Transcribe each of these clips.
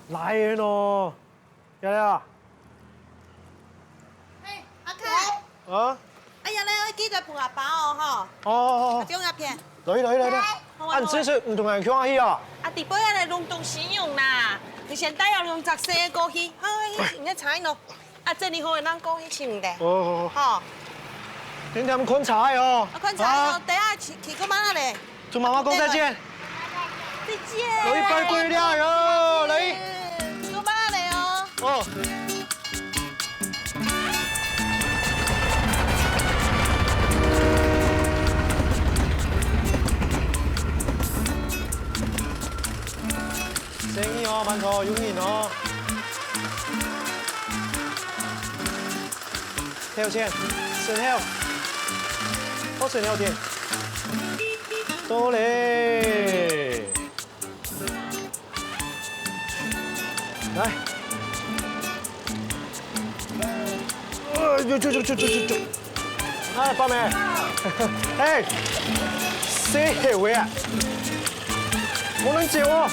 来人哦，瑶瑶。嘿，阿凯。啊？哎呀，你记得陪阿爸哦，吼。哦。中药片。来。按这是唔同人向阿去啊？啊，弟妹啊，来隆重使用啦。你先带要用杂色的过去，好，你那菜喏。啊，这里好的咱过去吃唔得。哦。好。今天看菜哦。啊，看菜哦，等下去干嘛嘞？祝妈妈讲再见。再见。来拜贵了哟，来。干嘛嘞哦？哦。生意哦，馒头有人哦。跳钱，生跳，好生跳天。多嘞。来。就。哎，宝妹。哎，谁后位啊？我能接我。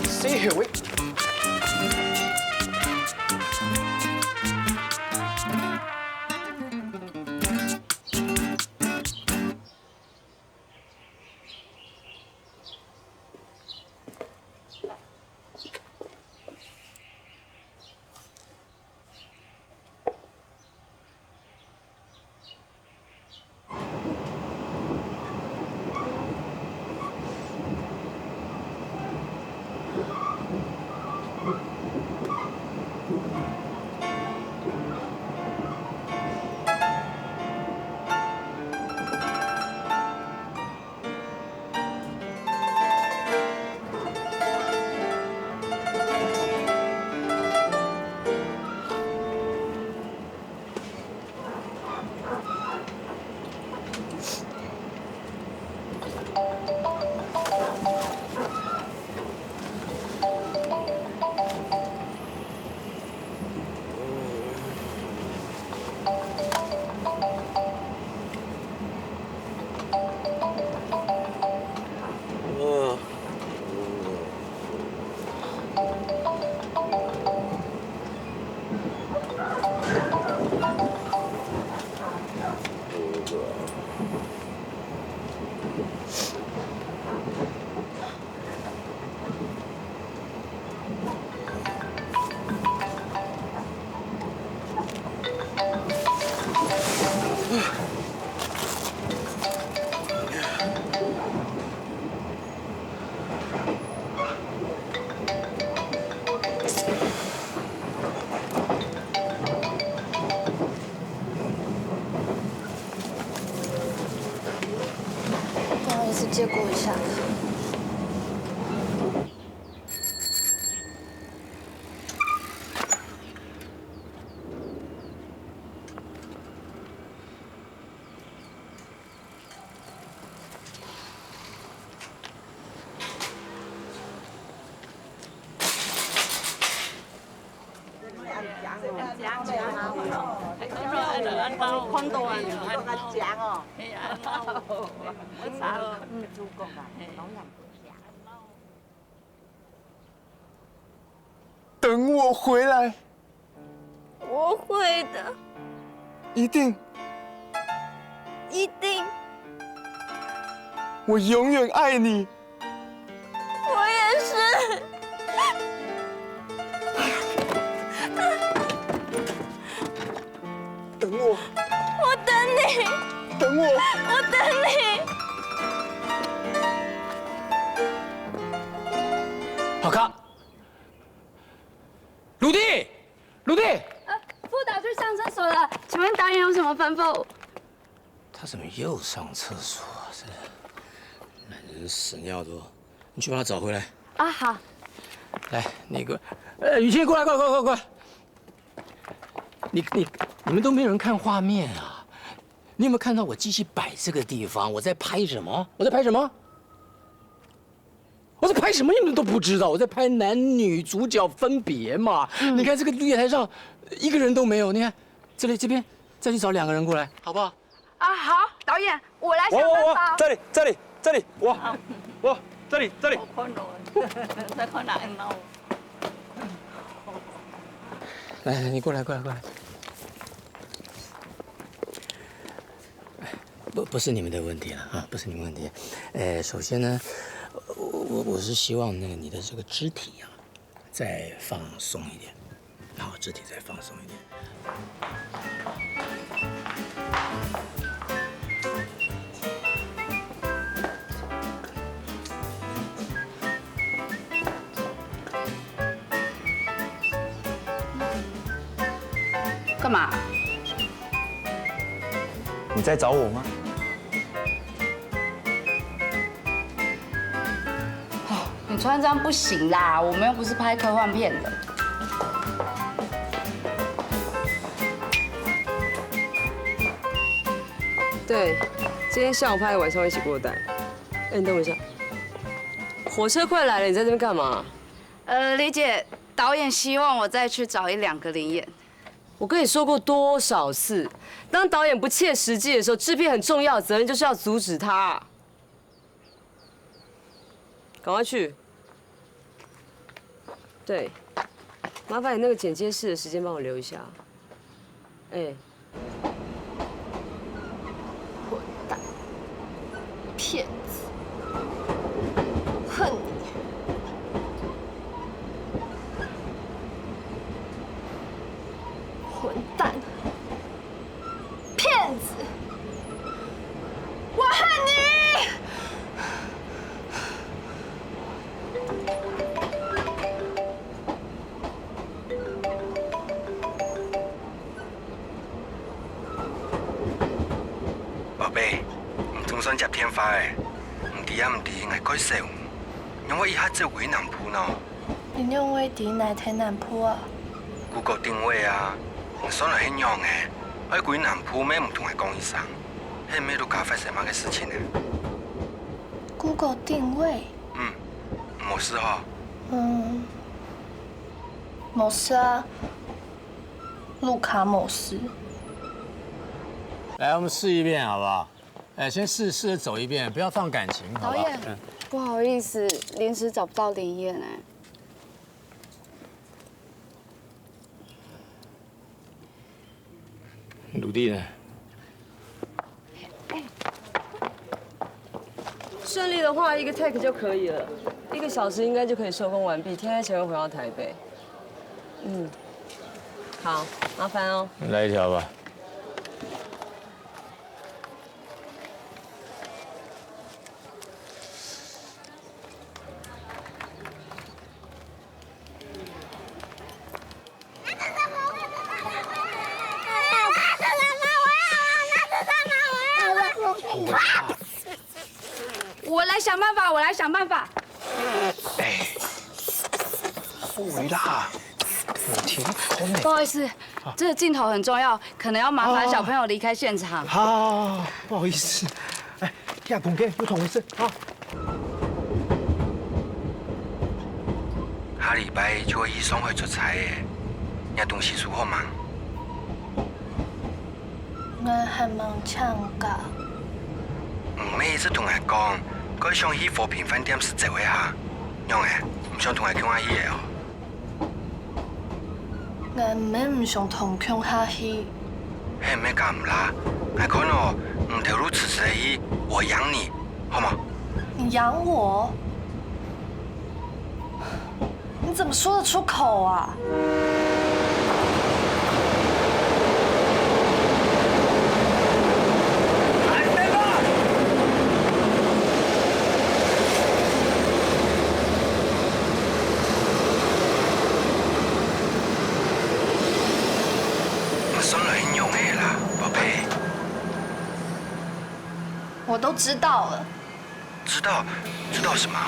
谁后位？不好意思，借过一下。看到啊，我个酱哦，係啊，我啥都唔做過㗎，當然唔食。等我回来。我会的，一定。一定。我永远爱你。我也是。等我。我等你。等我。我等你。好看。鲁弟，鲁弟。副导去上厕所了，请问导演有什么吩咐？他怎么又上厕所？这男人屎尿多，你去把他找回来。啊，好。来，那个，雨欣，过来，过来。你们都没有人看画面啊？你有没有看到我机器摆这个地方？我在拍什么？我在拍什么？你们都不知道？我在拍男女主角分别嘛。你看这个绿叶台上，一个人都没有。你看，这边再去找2个人过来，好不好？啊，好，导演，我来想办法。这里，我，这里。看到，在看哪呢？来，你过来。不是你们的问题了啊，不是你们问题。首先呢，我是希望那个你的这个肢体啊，再放松一点，好，肢体再放松一点。干嘛？你在找我吗？你穿这样不行啦，我们又不是拍科幻片的。对，今天下午拍，晚上一起过带。哎，你等我一下，火车快来了，你在这边干嘛？李姐，导演希望我再去找1、2个灵演。我跟你说过多少次，当导演不切实际的时候，制片很重要的责任就是要阻止他。赶快去。对，麻烦你那个剪接室的时间帮我留一下。哎。混蛋，骗子，恨你！混蛋，骗子，我恨你！宝贝，唔总想接天花嘅，唔掂啊唔掂，係該笑。因為以下做鬼南鋪呢，你用威迪奶台南鋪啊Google 定位啊，唔想嚟輕用嘅，喺鬼南鋪咩唔同係講醫生，係咩都搞發生乜嘅事情呢？ ？Google 定位。冇事哈。某事啊，路卡某事。来，我们试一遍好不好？先试着走一遍，不要放感情，好不好？导演，不好意思，临时找不到灵演哎。鲁弟呢？顺利的话，1个 take 就可以了，1个小时应该就可以收工完毕，天黑前会回到台北。好，麻烦哦。来一条吧。我来想办法。哎，回啦，我停空不好意思，这个镜头很重要，可能要麻烦小朋友离开现场。好，不好意思。哎，下pom嘅要同你識啊。下禮拜就會移送去出差嘅，有東西做好嗎？我係忙唱歌。咩意思同人講？佢想去和平飯店是這位下，樣嘅，唔想同人傾下嘢哦。俺免唔想同强下去。嘿，唔免咁啦，我看哦，唔条路辞职的去，我养你，好吗？你养我？你怎么说得出口啊？我送了很用的啦，宝贝。我都知道了。知道什么？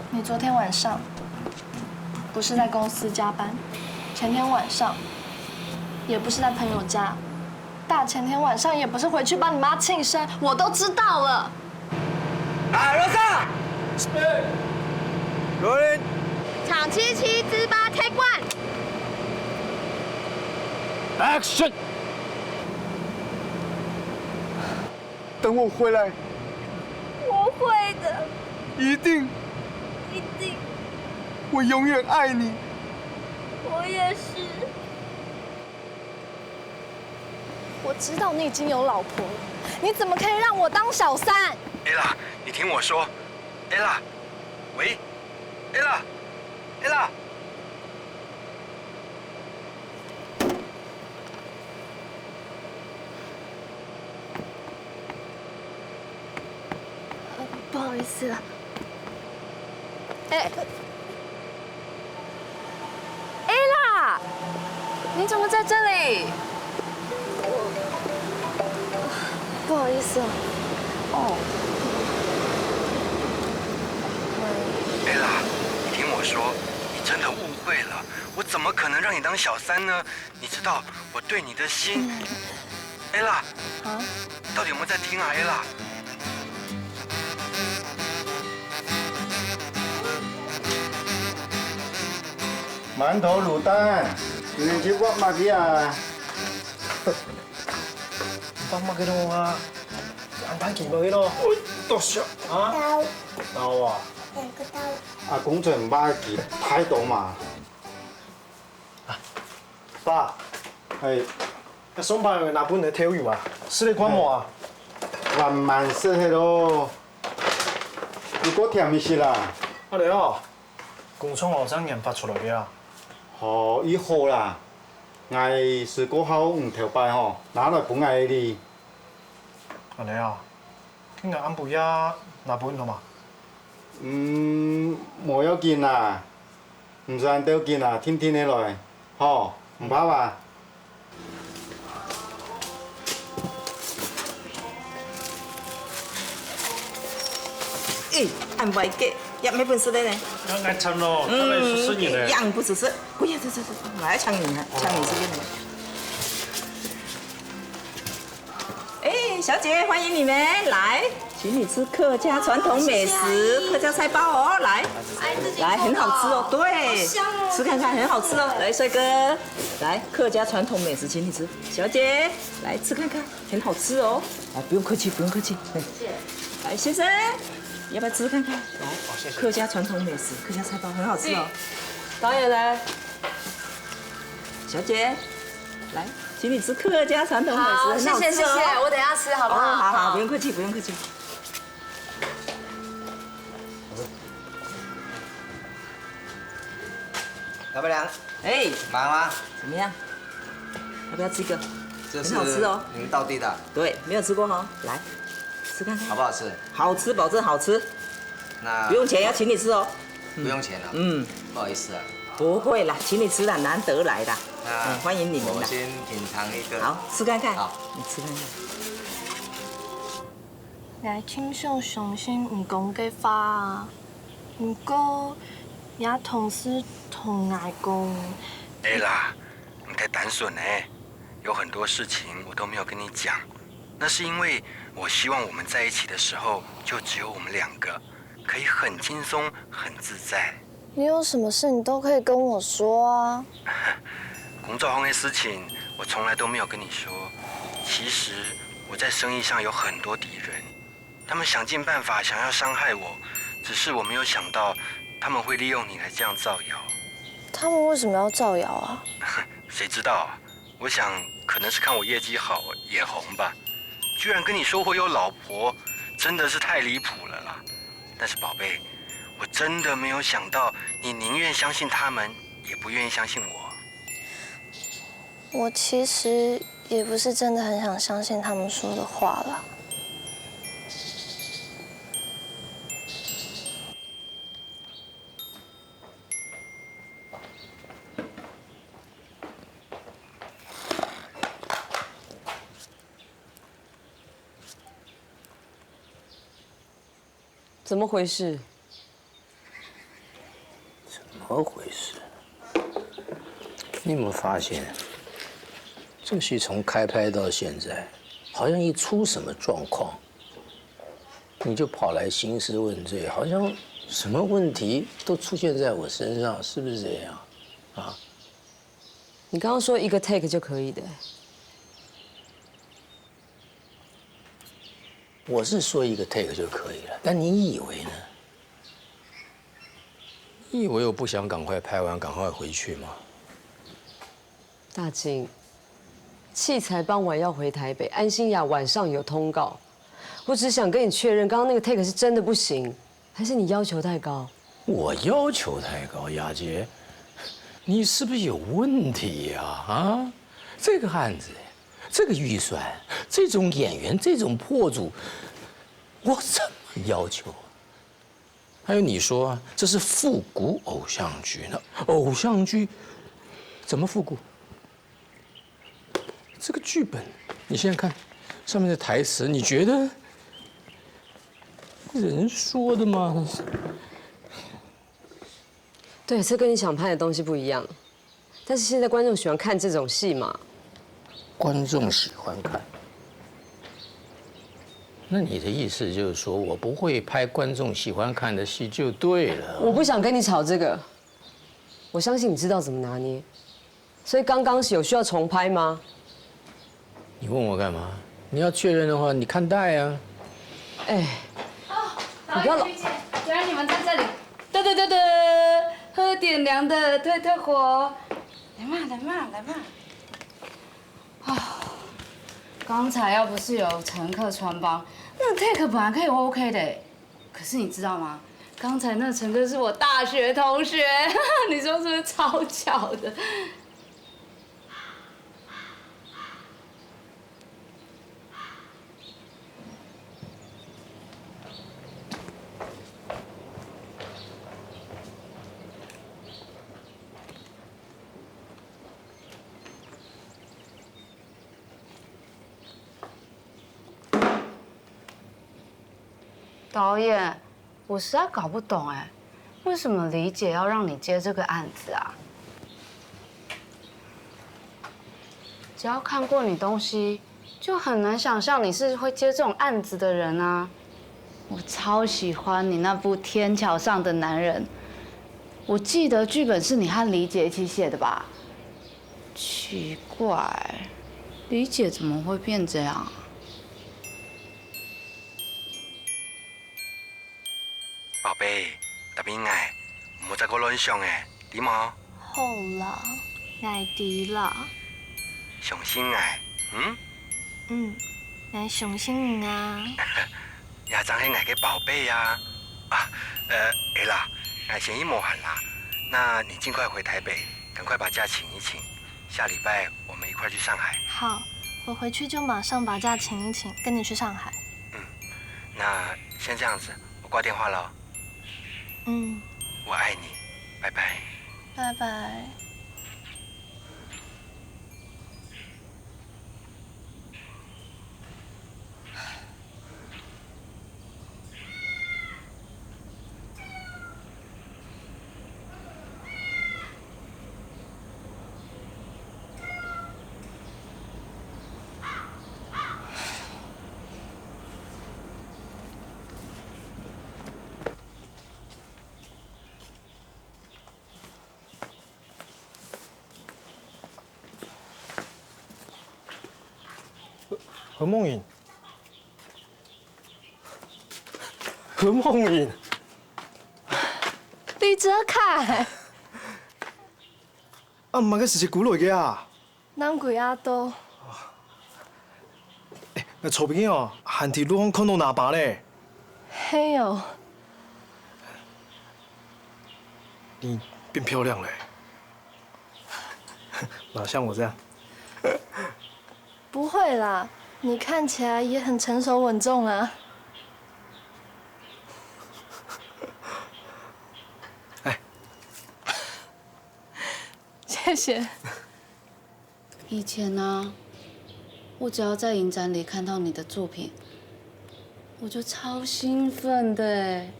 你昨天晚上不是在公司加班，前天晚上也不是在朋友家，大前天晚上也不是回去帮你妈庆生，我都知道了。啊，罗莎，罗琳，场77之8 Take One，Action！等我回来，我会的，一定，一定，我永远爱你。我也是。我知道你已经有老婆了，你怎么可以让我当小三？Ella，你听我说 ，Ella， 喂 ，Ella， 不好意思啊。Ella，你怎么在这里？不好意思啊。哦。Ella，你听我说，你真的误会了，我怎么可能让你当小三呢？你知道我对你的心，Ella，到底有没有在听啊 ，Ella？馒头卤蛋，你去挖马吉啊？幫乜嘅咯啊？眼睇見佢咯，多少啊？刀啊！啊，工程馬吉太多嘛。爸，係，一送牌去那本嚟跳魚啊？是你關我啊？慢慢說迄咯。如果甜一些啦。我哋哦，工廠學生研發出來嘅啊。哦，以後啦，我是過後唔條牌吼，拿來本愛你。我哋啊，今日晏半夜那本好嘛？冇要緊啦，唔使都緊啦，天天起來，吼，唔怕吧？按歪嘅，也没本事的呢。愛唱咯，當然是聲音咧。样不只是，不要，这，我要抢你啊，抢你这边的。哎，小姐，欢迎你们来，请你吃客家传统美食，客家菜包哦，来，来，很好吃哦，对，吃看看，很好吃哦。来，帅哥，来，客家传统美食，请你吃。小姐，来吃看看，很好吃哦。来，不用客气，不用客气。来，先生。要不要吃看看？来，客家传统美食，客家菜包很好吃哦。导演来，小姐，来，请你吃客家传统美食，很好吃哦。谢谢，我等下吃好不好？好，不用客气，不用客气。老板娘，哎，忙吗？怎么样？要不要吃一个？这是很好吃哦。您道地的，对，没有吃过哈，来，吃看看。好不好吃？好吃，保证好吃。那不用钱，要请你吃哦。不用钱了。不好意思啊。不会啦，请你吃啦，难得来的。那欢迎你们啦。我先品尝一个。好，吃看看。好，你吃看看。来傾向上先唔講嘅話，不過也同時同我講。Ella，你太单纯呢，有很多事情我都没有跟你讲，那是因为我希望我们在一起的时候就只有我们两个，可以很轻松、很自在。你有什麼事你都可以跟我說啊。工作上的事情我從來都沒有跟你說。其實我在生意上有很多敵人，他們想盡辦法想要傷害我，只是我沒有想到他們會利用你來這樣造謠。他们为什么要造谣啊？谁知道啊？我想可能是看我业绩好眼红吧，居然跟你说我有老婆，真的是太离谱了啦。但是宝贝，我真的没有想到你宁愿相信他们，也不愿意相信我。我其实也不是真的很想相信他们说的话啦。怎么回事？怎么回事？你有没有发现，这戏从开拍到现在，好像一出什么状况，你就跑来兴师问罪，好像什么问题都出现在我身上，是不是这样？啊？你刚刚说一个 take 就可以的。我是说一个 take 就可以了，但你以为呢？你以为我不想赶快拍完，赶快回去吗？大金，器材傍晚要回台北，安心雅晚上有通告。我只想跟你确认，刚刚那个 take 是真的不行，还是你要求太高？我要求太高，雅洁，你是不是有问题呀？啊，这个案子。这个预算，这种演员，这种破组，我怎么要求？还有你说这是复古偶像剧，那偶像剧怎么复古？这个剧本，你现在看上面的台词，你觉得人说的吗？对，这跟你想拍的东西不一样。但是现在观众喜欢看这种戏嘛。观众喜欢看，那你的意思就是说我不会拍观众喜欢看的戏就对了。我不想跟你吵这个，我相信你知道怎么拿捏。所以刚刚有需要重拍吗？你问我干嘛？你要确认的话，你看带啊。哎，你不要老。原来你们在这里，对，喝点凉的退火。来嘛。刚才要不是有乘客穿帮，那 take 本来可以 OK 的，可是你知道吗？刚才那乘客是我大学同学，你说是不是超巧的？导演，我实在搞不懂哎，为什么李姐要让你接这个案子啊？只要看过你东西，就很难想象你是会接这种案子的人啊。我超喜欢你那部《天桥上的男人》，我记得剧本是你和李姐一起写的吧？奇怪，李姐怎么会变这样？宝贝，特别爱，唔好再个乱想诶，點冇？好啦，愛啲啦。上心愛，愛上心啊。也真係愛嘅寶貝呀。哎啦，愛嫌疑冇喊啦，那你盡快回台北，趕快把假請一請，下禮拜我們一塊去上海。好，我回去就馬上把假請一請，跟你去上海。那先這樣子，我掛電話了。我愛你，拜拜。拜拜。何梦颖，何梦颖，李哲凯，啊，唔係個是隻古來嘅啊。咱幾啊都。那厝邊哦，韓鐵路看到哪把咧？嘿哦。你變漂亮了，哪像我這樣？不會啦，你看起來也很成熟穩重啊。哎，謝謝。以前呢，我只要在影展里看到你的作品，我就超興奮的哎。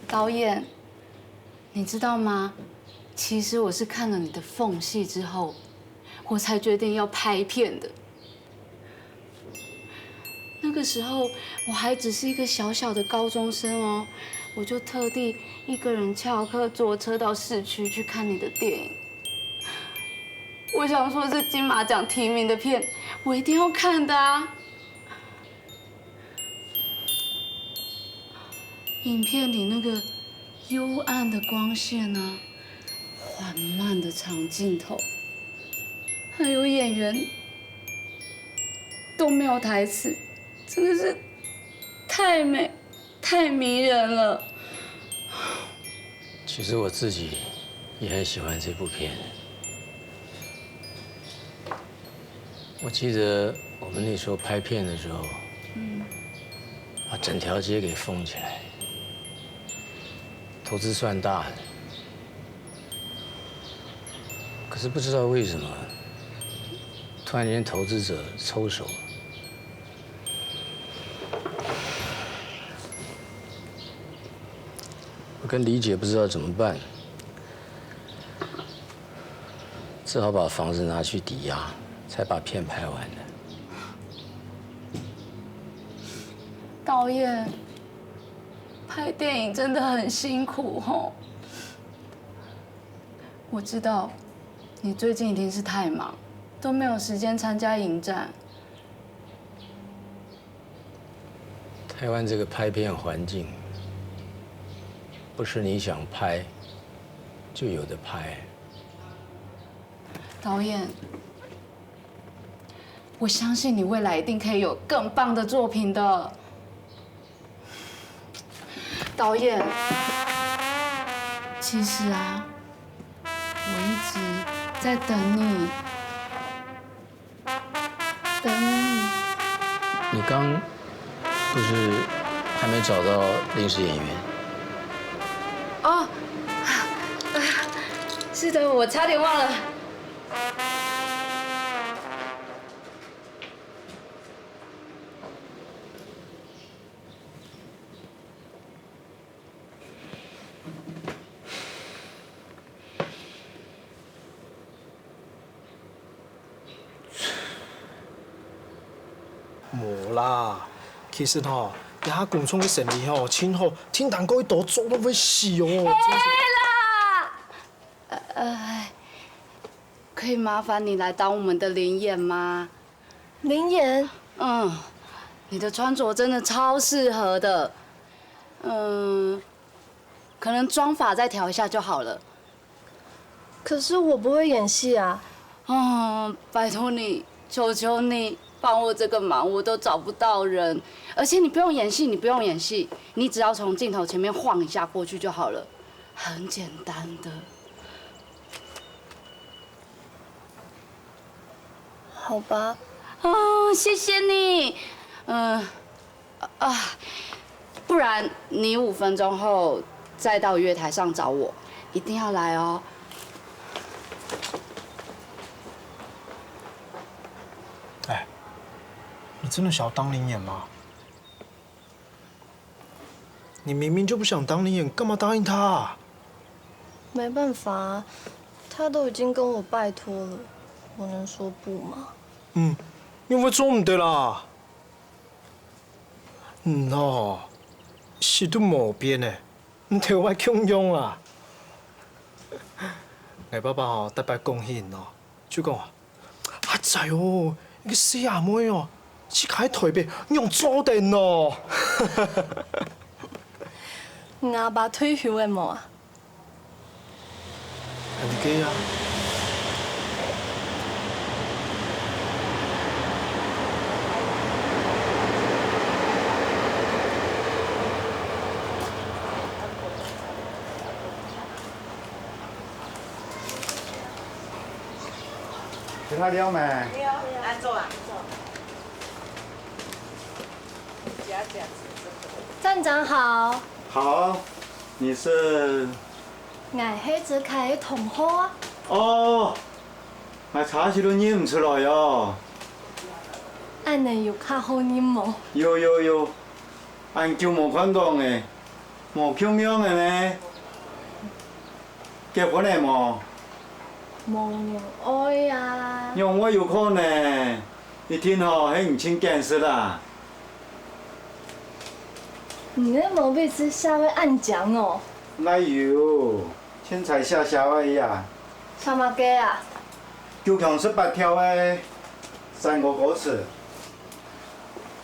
導演，你知道嗎？其實我是看了你的《縫隙》之後，我才決定要拍片的。那個時候我還只是一個小小的高中生哦，我就特地一個人翹課坐車到市區去看你的電影。我想說，是金馬獎提名的片，我一定要看的啊！影片里那个幽暗的光线啊，缓慢的长镜头，还有演员都没有台词，真的是太美、太迷人了。其实我自己也很喜欢这部片。我记得我们那时候拍片的时候，把整条街给封起来。投资算大的，可是不知道为什么，突然间投资者抽手了。我跟李姐不知道怎么办，只好把房子拿去抵押，才把片拍完的。导演。拍电影真的很辛苦吼，我知道，你最近一定是太忙，都没有时间参加影展。台湾这个拍片环境，不是你想拍就有的拍。导演，我相信你未来一定可以有更棒的作品的。导演，其实啊，我一直在等你，等你。你刚不是还没找到临时演员？哦，是的，我差点忘了。冇啦，其實吼，而家共創嘅生意吼，真好，天蛋糕一度做到會死哦。可以麻煩你來當我們的臨演嗎？臨演？你的穿着真的超適合的。可能妝髮再調一下就好了。可是我不會演戲啊。拜託你，求求你。幫我這個忙，我都找不到人。而且你不用演戲，你不用演戲，你只要從鏡頭前面晃一下過去就好了，很簡單的。好吧。謝謝你。不然你5分鐘後再到月台上找我，一定要來哦。你真的想要當臨演嗎？你明明就不想當臨演，幹嘛答應他啊？沒辦法，他都已經跟我拜託了，我能說不嗎？因為做唔得啦。是都無變嘅，唔條我強用啊。我爸爸哦，特別貢獻哦，就講啊仔哦，一個死阿妹哦。去喺台北用租店咯。阿爸退休嘅冇啊？可以啊。其他料没？安坐啊。站长好，好，你是？我黑子开的同伙啊。哦，我查起都认唔出来哟。安尼有较好认无？有，按旧无看到的，无漂亮的呢。结婚的无？无爱啊。用我有可能，一天吼，迄唔清见识啦。你那毛病是下位暗讲哦。哪有？凊彩写写而已啊。什么鸡啊？九强18条的3个歌词。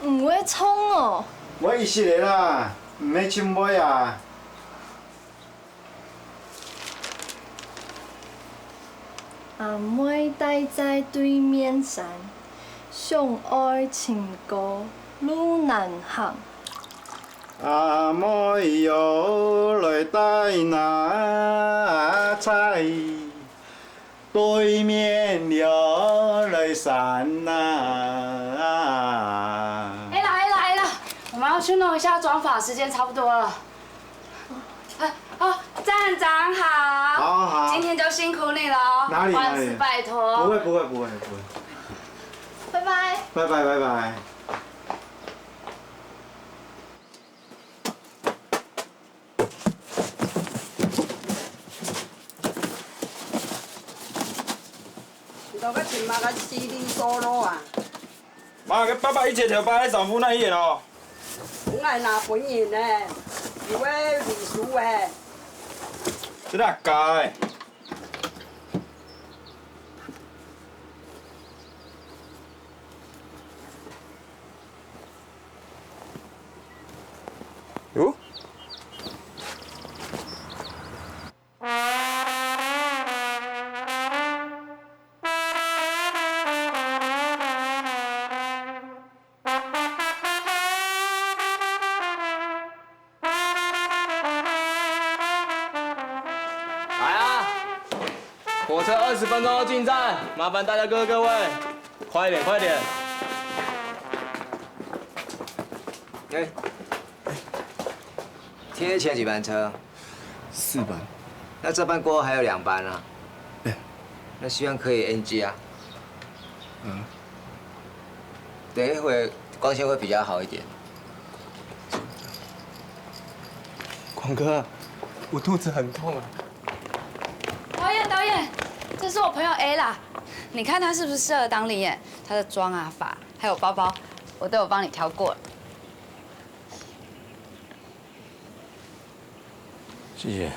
唔会冲哦。我意思的啦，唔免凊买啊。阿妹待在对面山，相爱情歌路难行。阿妹又来带那菜，对面又来山呐。哎啦，我们要去弄一下妆发，时间差不多了。站长好。好。今天就辛苦你了哦。哪里？万事拜托。不会。拜拜。拜。都个穿嘛个西林梭罗啊！妈，爸爸一切就摆喺丈夫那一咯。我係拿本人呢，有位秘書誒。这哪假的？哟。火车20分钟后进站，麻烦大家各位，快点！哎，贴前几班车？4班。那这班过后还有2班啊。对。那希望可以 NG 啊。等一会光线会比较好一点。广哥，我肚子很痛啊。导演，这是我朋友 A 啦，你看她是不是适合当领演？她的妆啊、发还有包包，我都有帮你挑过了。谢谢。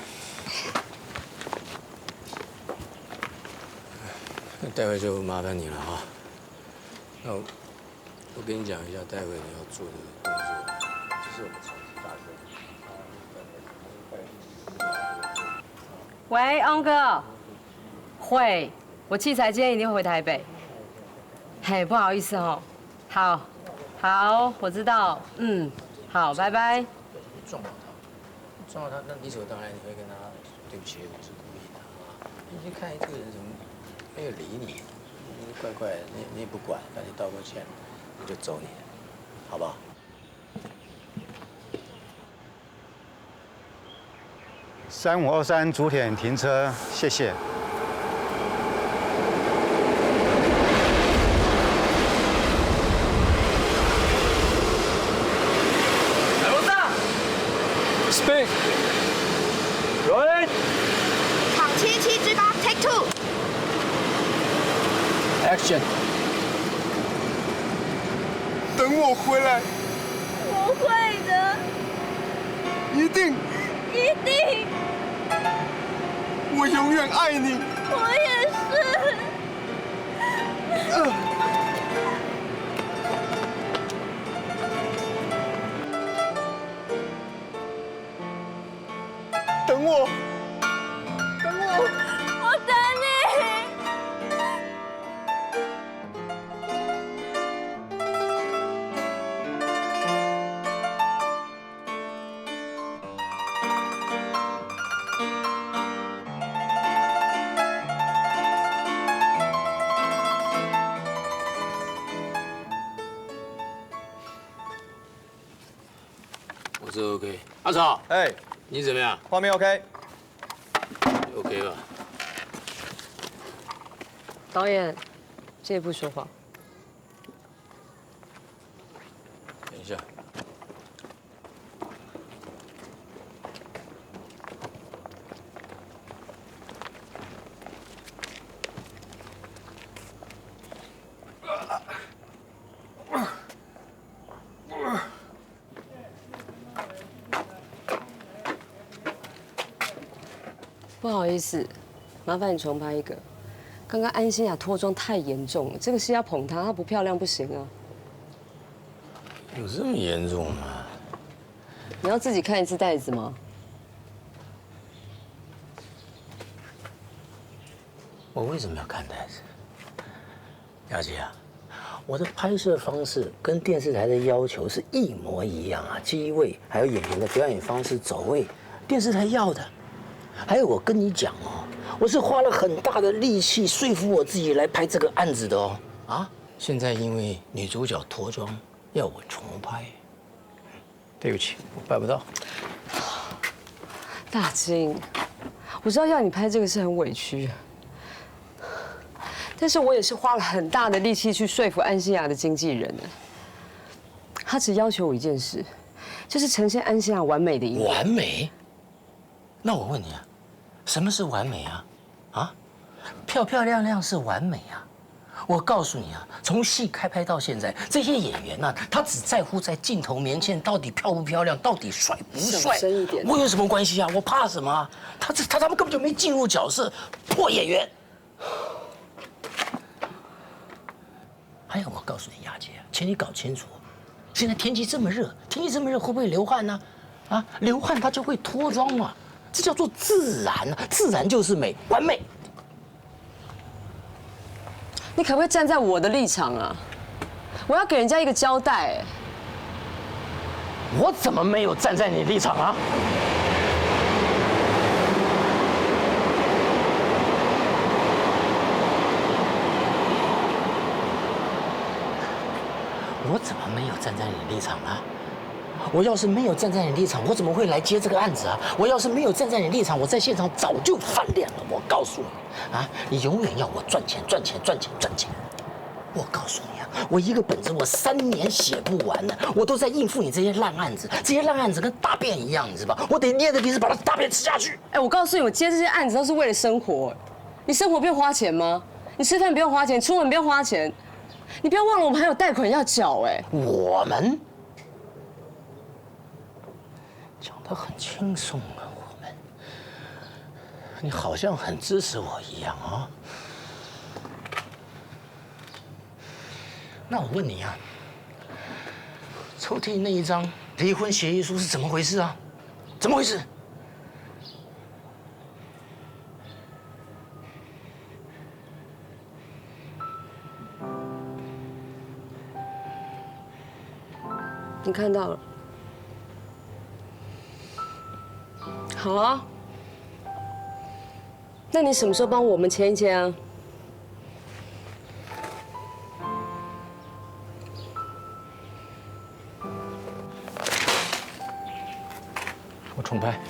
那待会就麻烦你了哈。那我跟你讲一下，待会你要做的动作，这是我们长期大哥。喂，Uncle。会，我器材今天一定会回台北。嘿，不好意思哦。好，我知道。好，拜拜。撞到他，那理所当然你会跟他对不起，我是故意的啊。你去看这个人怎么没有理你，怪怪的，你也不管，赶紧道个歉，我就走你，好不好？3523竹田停车，谢谢。Speak. Rolling. 场77-8 Take 2. Action. 等我回来。我会的。一定。我永远爱你。我也是。等我。我等你。我这 OK。阿草，哎，你怎么样？画面 OK。OK 吧？导演，借一步说话。等一下。不好意思，麻烦你重拍一个。刚刚安心雅脱妆太严重了，这个戏要捧她，她不漂亮不行啊。有这么严重吗？你要自己看一次袋子吗？我为什么要看袋子？雅姐啊，我的拍摄方式跟电视台的要求是一模一样啊，机位还有演员的表演方式、走位，电视台要的。还有，我跟你讲哦，我是花了很大的力气说服我自己来拍这个案子的哦。啊，现在因为女主角脱妆要我重拍，对不起，我办不到。大金，我知道要你拍这个是很委屈，但是我也是花了很大的力气去说服安心雅的经纪人的。他只要求我一件事，就是呈现安心雅完美的一面。完美？那我问你啊，什么是完美啊？啊，漂漂亮亮是完美啊！我告诉你啊，从戏开拍到现在，这些演员呢，他只在乎在镜头面前到底漂不漂亮，到底帅不帅。小声一点。我有什么关系啊？我怕什么啊？他们根本就没进入角色，破演员。还有，我告诉你，雅姐，请你搞清楚，现在天气这么热，会不会流汗呢？啊，流汗它就会脱妆嘛。这叫做自然啊，自然就是美，完美。你可不可以站在我的立场啊？我要给人家一个交代。我怎么没有站在你立场啊？我怎么没有站在你立场啊？我要是没有站在你立场，我怎么会来接这个案子啊？我要是没有站在你立场，我在现场早就翻脸了。我告诉你啊，你永远要我赚钱。我告诉你啊，我一个本子我3年写不完呢，我都在应付你这些烂案子，这些烂案子跟大便一样，你知道吧？我得捏着鼻子把它大便吃下去。哎，我告诉你，我接这些案子都是为了生活。你生活不用花钱吗？你吃饭不用花钱，出门不用花钱。你不要忘了，我们还有贷款要缴。哎，我们。讲得很轻松啊，我们，你好像很支持我一样啊。那我问你啊，抽屉那一张离婚协议书是怎么回事啊？怎么回事？你看到了。好啊，那你什么时候帮我们签一签啊？我重拍。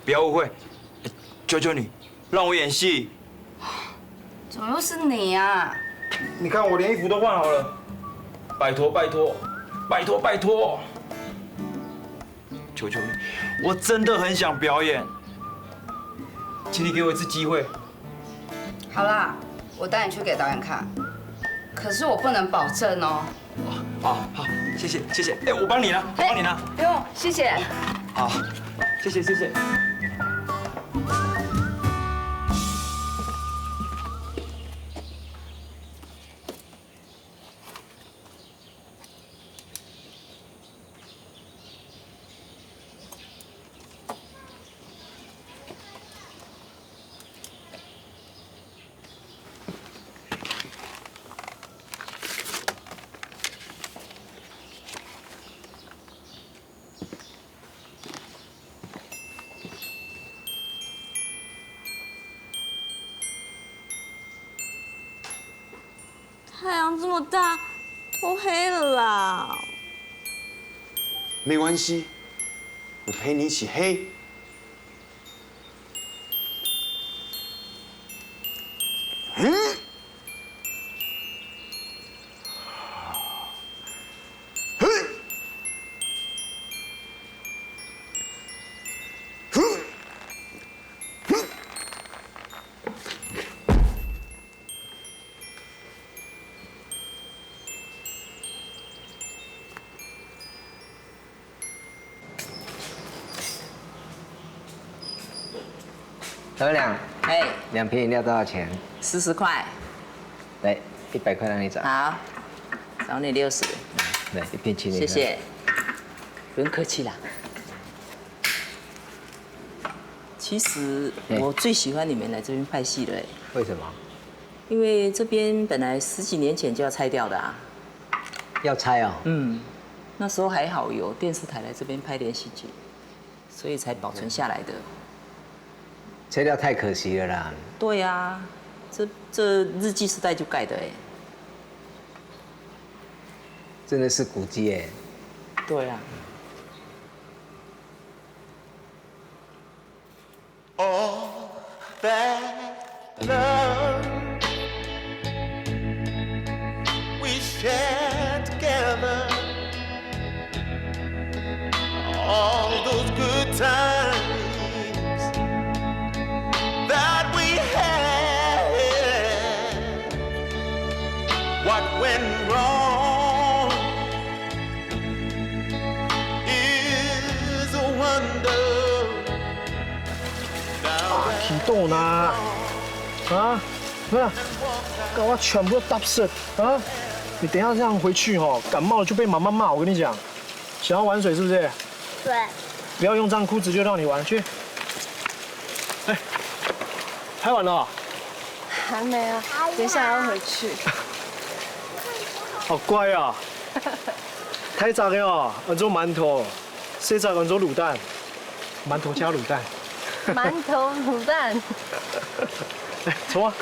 不要误会，求求你，让我演戏。怎么又是你啊？你看我连衣服都换好了，拜托拜托，拜托拜托，求求你，我真的很想表演，请你给我一次机会。好啦，我带你去给导演看，可是我不能保证哦。好，谢谢谢谢，哎，我帮你拿，我帮你拿。不用，谢谢。好，谢谢谢谢。太阳这么大，都黑了啦。没关系，我陪你一起黑。老板娘，哎2瓶饮料多少钱，40块。来，100块让你找。好，找你60。来，1瓶请你。谢谢，不用客气啦。其实我最喜欢你们来这边拍戏了，哎。为什么？因为这边本来10几年前就要拆掉的啊。要拆哦。那时候还好有电视台来这边拍连续剧，所以才保存下来的。拆掉太可惜了啦。对呀，这日记时代就盖的哎。真的是古迹哎。对啊。All that love we shared together, all those good times that we had, what went wrong is a wonder. 启动呢？啊？不是，搞我全部都打湿啊！你等一下这样回去哦，感冒了就被妈妈骂。我跟你讲，想要玩水是不是？对。不要用脏裤子就让你玩去。哎，拍完了？还没啊，等一下要回去。好乖啊！太早了哦，按做馒头，现在按做卤蛋，馒头加卤蛋。馒头卤蛋。来，冲啊！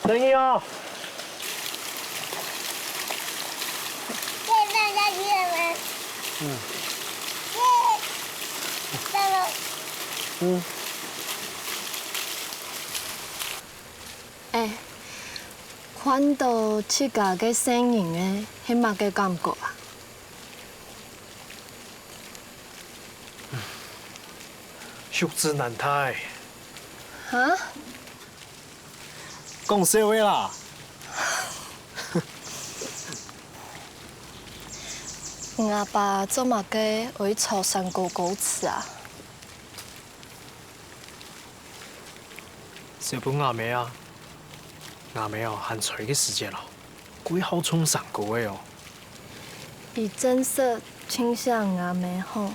等一哦。可以放下去了吗？放了。哎，看到这家嘅身形嘅，起码嘅感觉啊。秀智难胎。啊？讲社会啦。我阿爸做嘛嘅会炒山狗狗吃啊？小本阿妹啊，阿妹哦，喊锤嘅时间咯，鬼好冲山狗嘅哦。比真色倾向阿妹吼。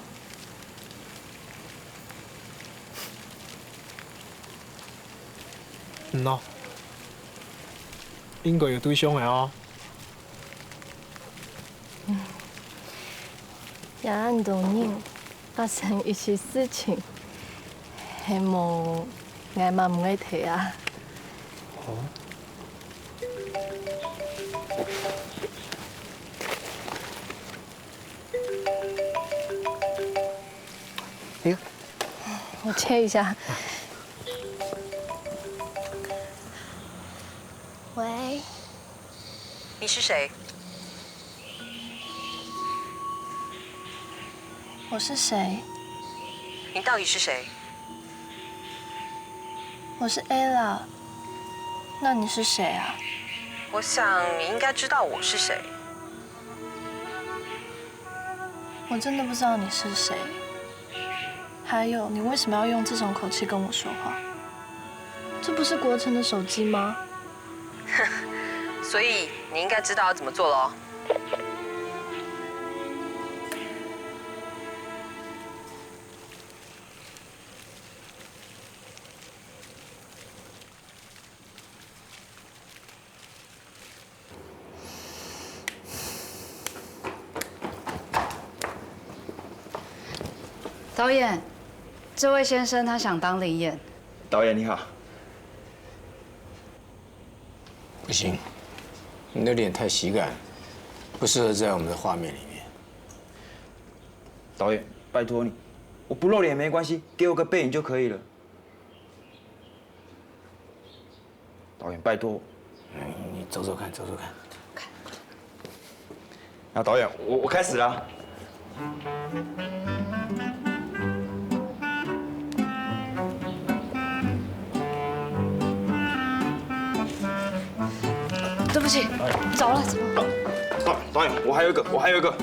喏，应该有对象的哦。也按多人发生一些事情，希望爱嘛唔爱提啊。哦。哎呀，我切一下。喂，你是谁？我是谁？你到底是谁？我是 Ella。那你是谁啊？我想你应该知道我是谁。我真的不知道你是谁。还有，你为什么要用这种口气跟我说话？这不是国成的手机吗？所以你应该知道要怎么做咯。导演，这位先生他想当灵演。导演你好。不行，你的脸太喜感，不适合在我们的画面里面。导演，拜托你，我不露脸没关系，给我个背影就可以了。导演，拜托。你走走看，走走看。那导演，我开始了。对不起，走了。导演，我还有一个，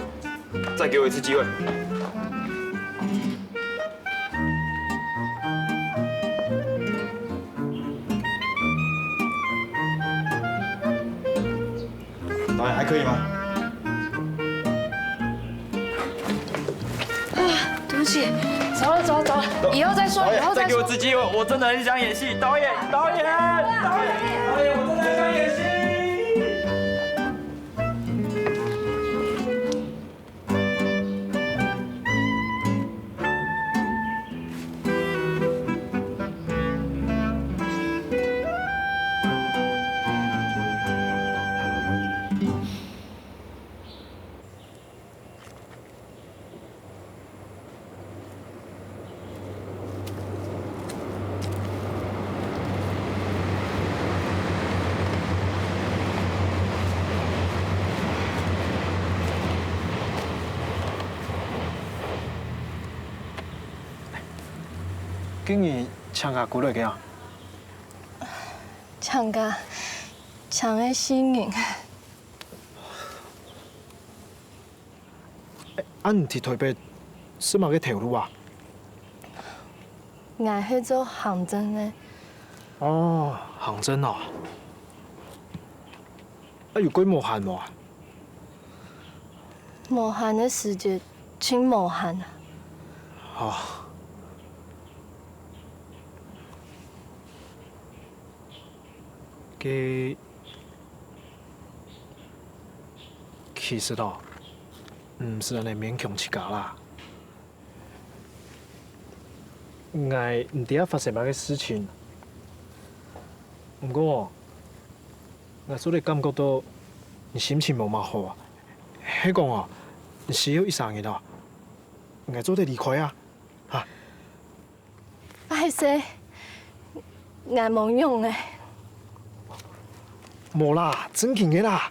再给我一次机会。导演还可以吗？对不起，走了，以后再说，以后再说。再给我一次机会，我真的很想演戏。导演，我真的很想演戏。竟然唱下鼓嚟嘅啊！唱歌，唱的心形。啊，唔伫台北，是嘛个条路啊？我去做行政的。哦，行政哦。啊，有几无限无啊？无限的世界，真无限啊！哦。其實哦，唔是人哋勉強自家啦。我唔知發生乜嘅事情，不過哦，我做你感覺到你心情冇乜好啊。迄講哦，你需要一3日哦，我做得離開啊，嚇。歹勢，我冇用嘅。冇啦，真勁嘅啦。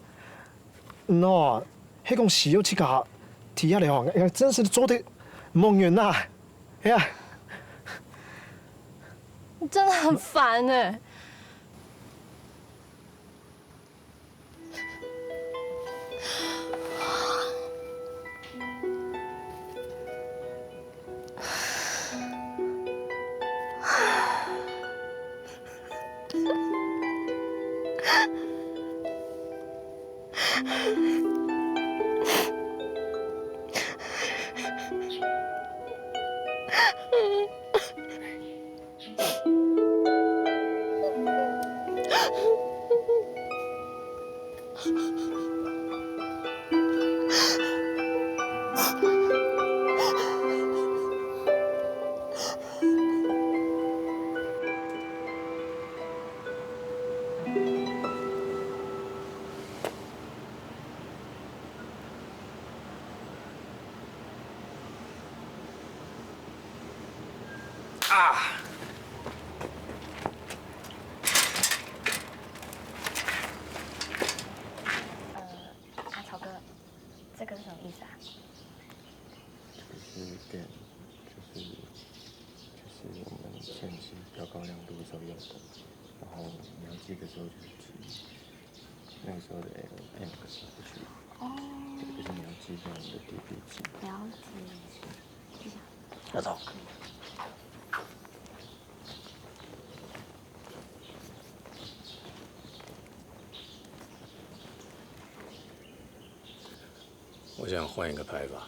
喏，迄講需要自家睇下你哦，真是做得冇完啦，哎呀！你真的很烦哎。的时候用的，然后你要记的时候就是记那个时候的 L、M 跟 H。哦。对，就是你要记这样的叠叠字。了解。要走。我想换一个拍法。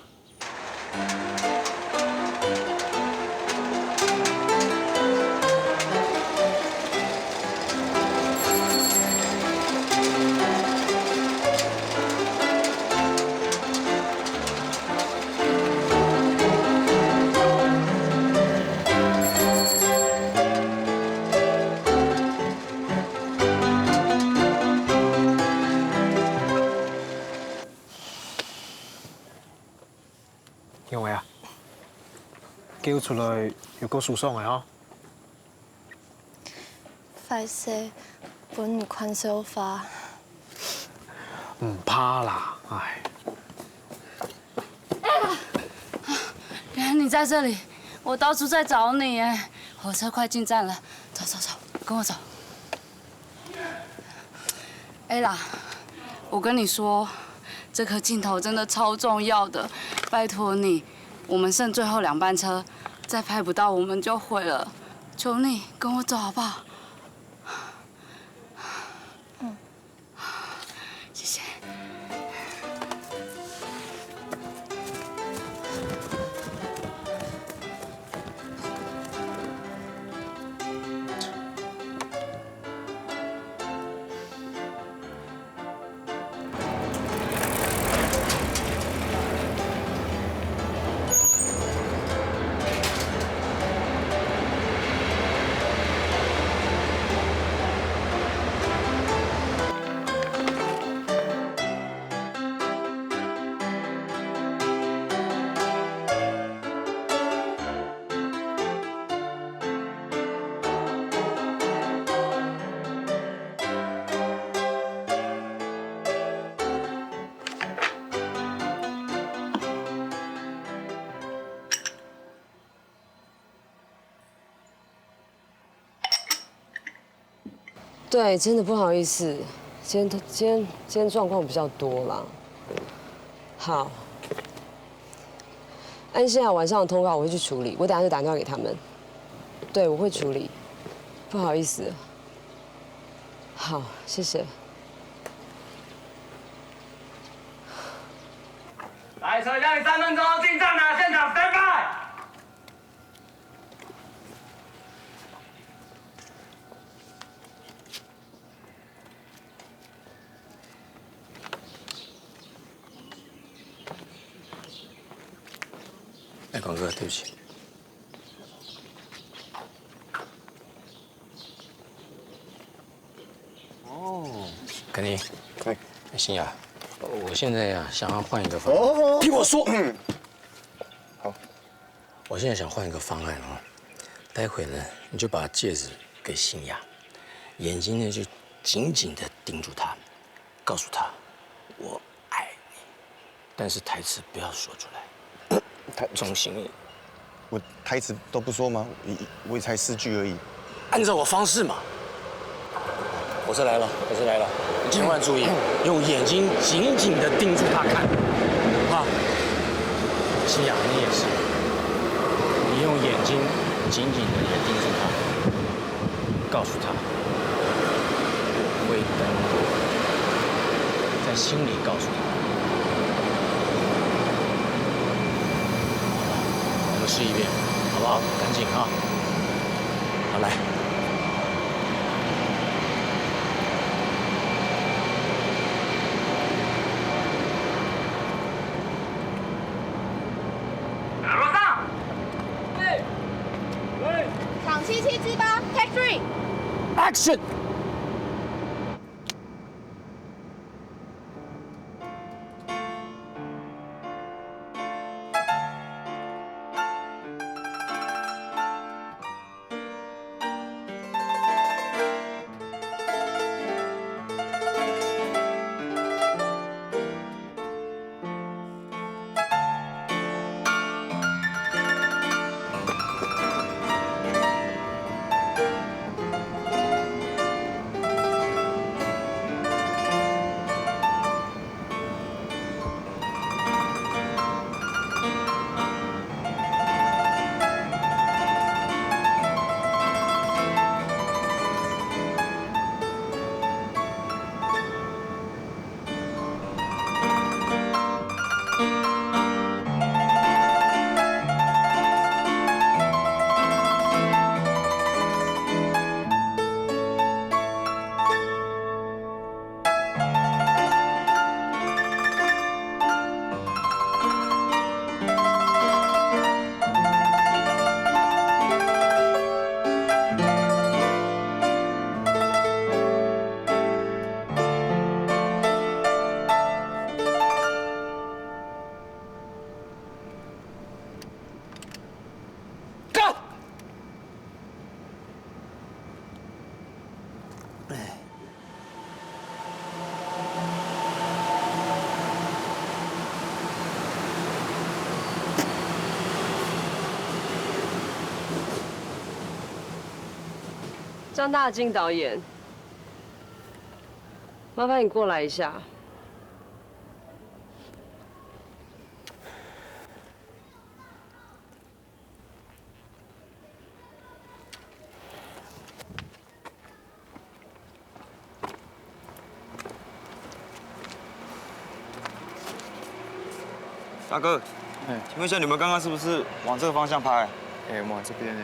因为啊，叫出来又够舒爽的哈。歹势，本你宽手法。唔怕啦，哎。原来你在这里，我到处在找你哎。火车快进站了，走走走，跟我走。Ella，我跟你说，这颗镜头真的超重要的，拜托你，我们剩最后2班车，再拍不到我们就毁了，求你跟我走好不好？嗯，谢谢。对，真的不好意思，今天状况比较多啦。好，安心啊，晚上的通告我会去处理，我等下就打电话给他们。对，我会处理，不好意思。好，谢谢。来，车厢3分钟进站了，现场 stand by。哎，广哥，对不起。哦，肯尼，哎，欣雅，我现在呀想要换一个方案。哦，听我说。好，我现在想换一个方案啊，待会呢你就把戒指给欣雅，眼睛呢就紧紧的盯住她，告诉她我爱你，但是台词不要说出来。忠心，我台词都不说吗？我也才4句而已。按照我方式嘛。火车来了，火车来了，你千万注意，用眼睛紧紧的盯住他看，啊！欣雅，你也是，你用眼睛紧紧的也盯住他，告诉他，我会等你，在心里告诉他。我们试一遍，好不好？赶紧啊！好，来。楼上。场7778 ，Take 3。Action。张大金导演，麻烦你过来一下。大哥，请问一下，你们刚刚是不是往这个方向拍？我们往这边呢。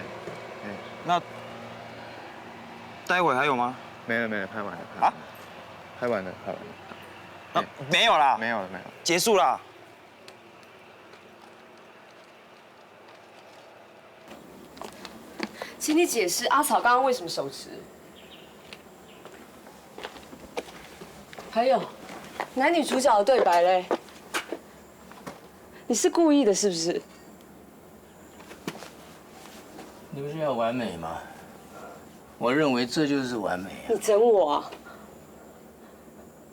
那待会还有吗？没了，拍完了。啊？拍完了。啊，没有啦。没有，结束啦。请你解释阿草刚刚为什么手持？还有，男女主角的对白嘞？你是故意的，是不是？你不是要完美吗？我认为这就是完美啊！你整我啊！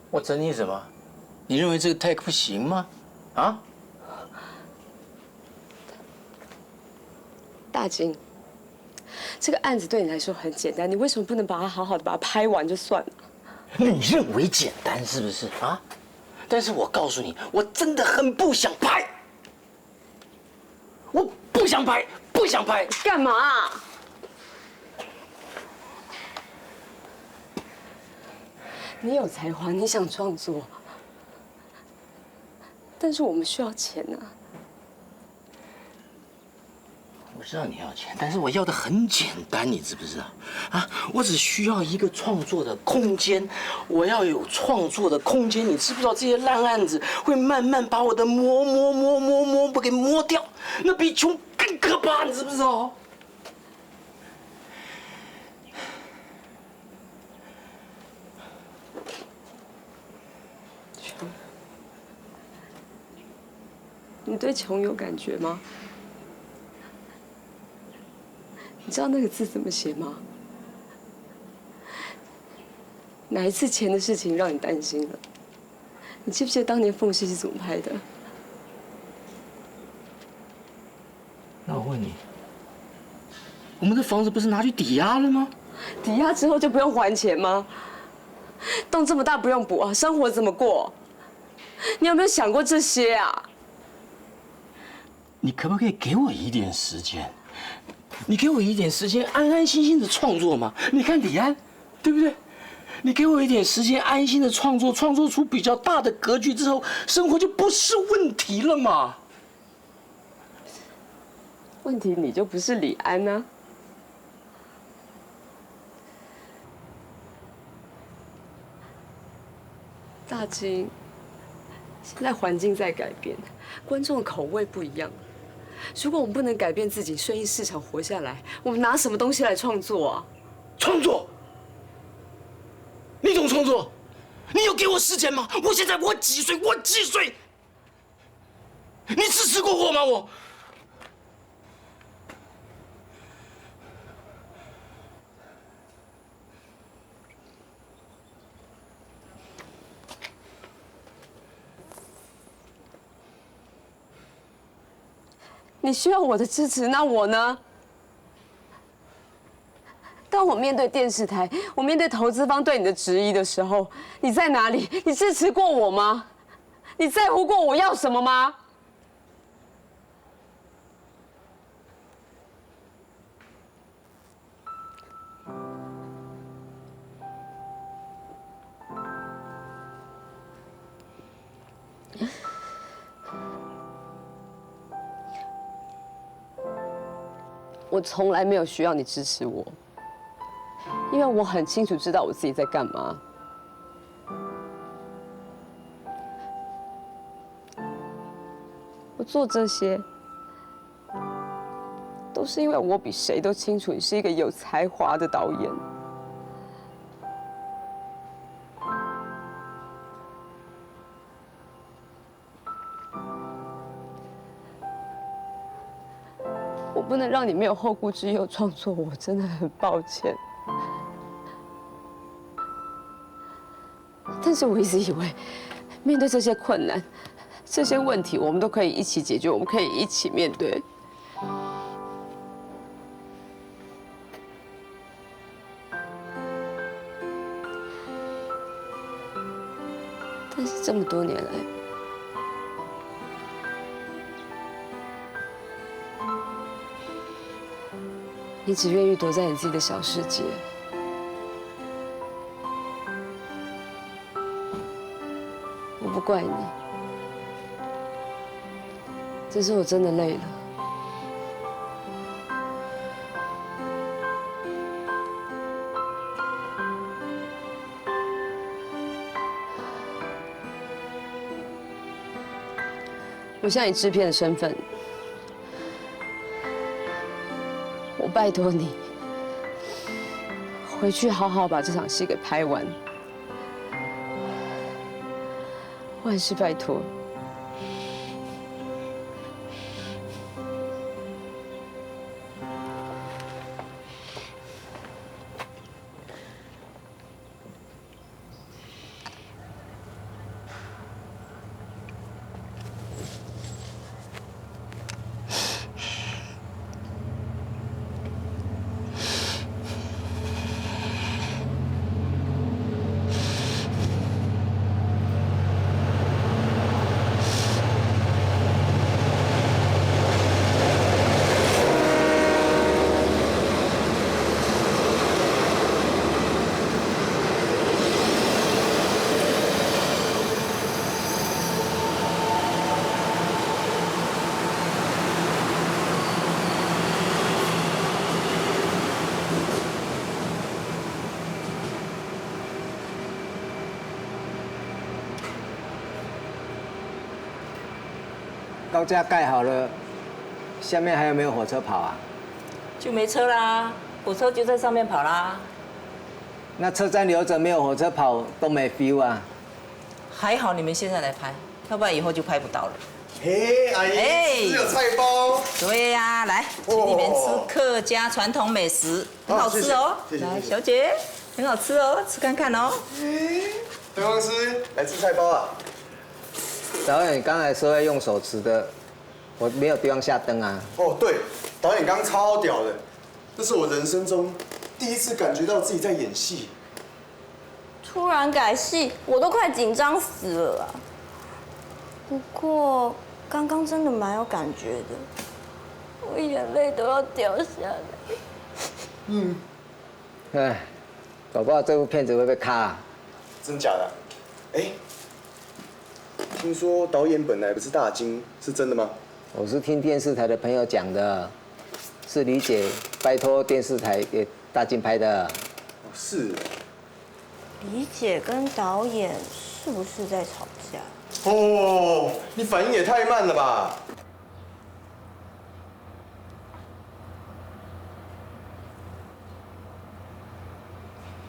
我整你什么？你认为这个 take 不行吗？啊？大金，这个案子对你来说很简单，你为什么不能把它好好的把它拍完就算了？你认为简单是不是啊？但是我告诉你，我真的很不想拍。我不想拍，不想拍。干嘛啊？你有才华，你想创作，但是我们需要钱啊。我知道你要钱，但是我要的很简单，你知不知道？啊，我只需要一个创作的空间，我要有创作的空间。你知不知道这些烂案子会慢慢把我的摸给摸掉？那比穷更可怕，你知不知道？穷，你对穷有感觉吗？你知道那个字怎么写吗？哪一次钱的事情让你担心了？你记不记得当年缝隙是怎么拍的？那我问你，我们的房子不是拿去抵押了吗？抵押之后就不用还钱吗？洞这么大不用补啊，生活怎么过？你有没有想过这些啊？你可不可以给我一点时间？你给我一点时间，安安心心的创作嘛。你看李安，对不对？你给我一点时间，安心的创作，创作出比较大的格局之后，生活就不是问题了嘛。问题你就不是李安呢、大金，现在环境在改变，观众的口味不一样。如果我们不能改变自己，顺应市场活下来，我们拿什么东西来创作啊？创作？你懂创作？你有给我时间吗？我现在我几岁？我几岁？你支持过我吗？我。你需要我的支持，那我呢？当我面对电视台，我面对投资方对你的质疑的时候，你在哪里？你支持过我吗？你在乎过我要什么吗？我从来没有需要你支持我，因为我很清楚知道我自己在干嘛。我做这些，都是因为我比谁都清楚你是一个有才华的导演。我不能让你没有后顾之忧创作，我真的很抱歉。但是我一直以为，面对这些困难、这些问题，我们都可以一起解决，我们可以一起面对。但是这么多年来，你只愿意躲在你自己的小世界。我不怪你，只是我真的累了。我向你制片的身份，我拜托你回去好好把这场戏给拍完。万事拜托。高架盖好了，下面还有没有火车跑啊？就没车啦，火车就在上面跑啦。那车站留着没有火车跑都没 feel 啊。还好你们现在来拍，要不然以后就拍不到了。嘿，阿姨，只有菜包。对呀，来，请你们吃客家传统美食，很好吃哦。来，小姐，很好吃哦，吃看看哦。陈公司来吃菜包啊？导演，你刚才说要用手持的，我没有地方下灯啊。哦，对，导演刚刚超屌的，这是我人生中第一次感觉到自己在演戏。突然改戏，我都快紧张死了啊！不过刚刚真的蛮有感觉的，我眼泪都要掉下来。哎，搞不好这部片子会被卡啊。真假的？哎，听说导演本来不是大金，是真的吗？我是听电视台的朋友讲的，是李姐拜托电视台给大金拍的。是。李姐跟导演是不是在吵架？哦，你反应也太慢了吧！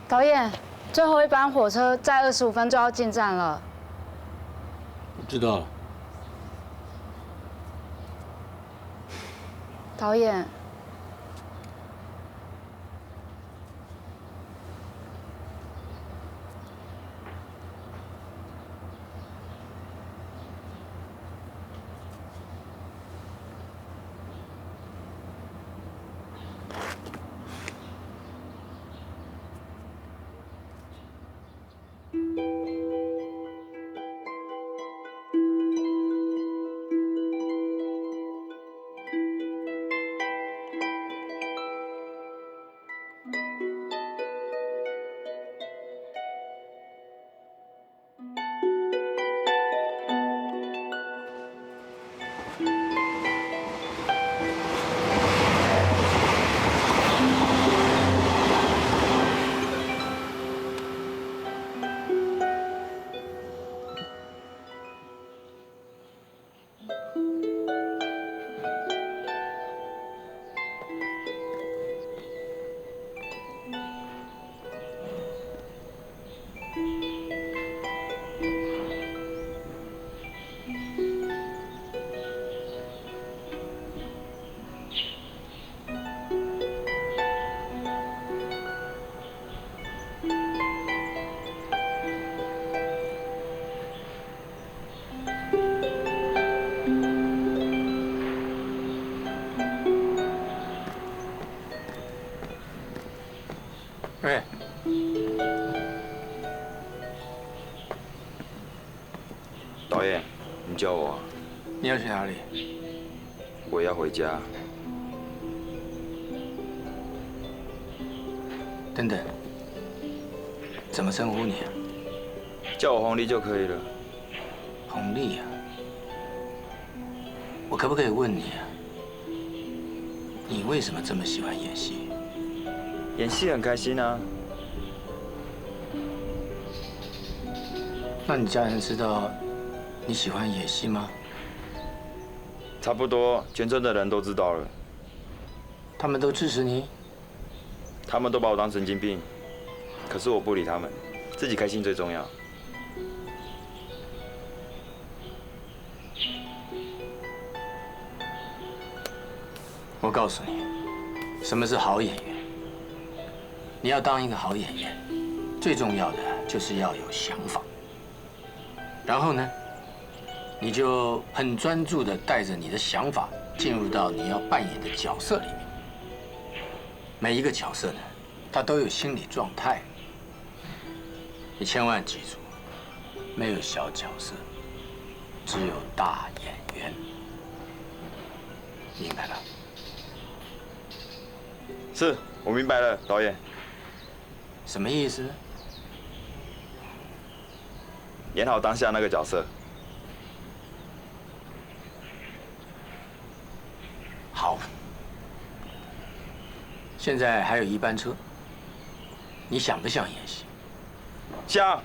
导演，最后一班火车在25分就要进站了。知道了。导演，哎，导演，你叫我啊？你要去哪里？我要回家。等等，怎么称呼你啊？叫我红利就可以了。红利啊？我可不可以问你啊？你为什么这么喜欢演戏？演戏很开心啊。那你家人知道你喜欢演戏吗？差不多，全村的人都知道了。他们都支持你？他们都把我当神经病，可是我不理他们，自己开心最重要。我告诉你，什么是好演员？你要当一个好演员，最重要的就是要有想法。然后呢，你就很专注地带着你的想法进入到你要扮演的角色里面。每一个角色呢，它都有心理状态。你千万记住，没有小角色，只有大演员。明白了？是，我明白了，导演。什么意思呢？演好当下那个角色。好。现在还有一班车，你想不想演戏？想。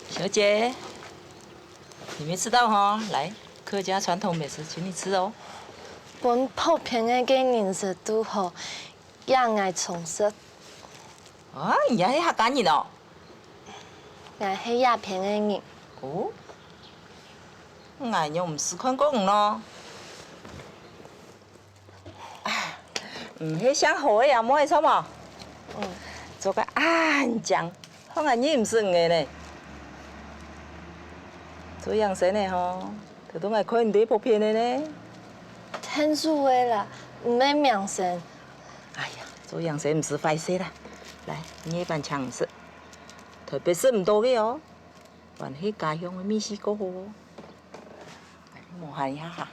小姐，你没吃到哈？来，客家传统美食，请你吃哦。本普遍的给人食拄好，也爱重食。啊，你还客家人哦？我是鸦片的人。哦，我又唔是看过咯。迄香火的也冇会错嘛？做个暗酱，好眼你唔算的呢。做养生的吼，他都爱看你普遍的呢。天主的啦，唔免养生。哎呀，做养生唔是坏事啦。来，你一般尝试，特别是唔多的哦，还是家乡的米线过好哦。来，摸下一下哈。